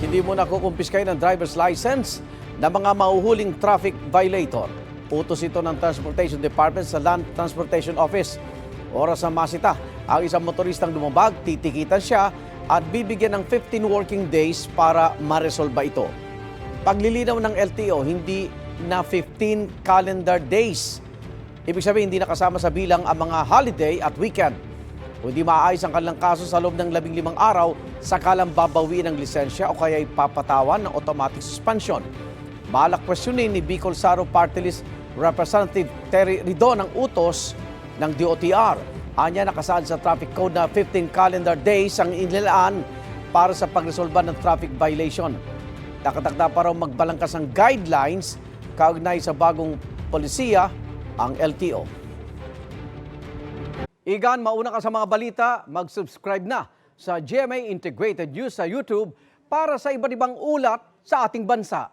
Hindi mo nakukumpiskay ng driver's license ng mga mahuhuling traffic violator. Utos ito ng Transportation Department sa Land Transportation Office. Oras na masita, ang isang motoristang lumabag, titikitan siya at bibigyan ng 15 working days para maresolba ito. Paglilinaw ng LTO, hindi na 15 calendar days. Ibig sabihin, hindi nakasama sa bilang ang mga holiday at weekend. Kung hindi maayos ang kanilang kaso sa loob ng 15 araw, sakalang babawiin ang lisensya o kaya ipapatawan ng automatic suspension. Balak questionin ni Bicol Saro Party List Representative Terry Ridon ang utos ng DOTR. Anya nakasaad sa traffic code na 15 calendar days ang inilaan para sa pagresolba ng traffic violation. Nakatakda pa raw magbalangkas ng guidelines kaugnay sa bagong polisiya ang LTO. Igan, mauna ka sa mga balita, mag-subscribe na sa GMA Integrated News sa YouTube para sa iba't ibang ulat sa ating bansa.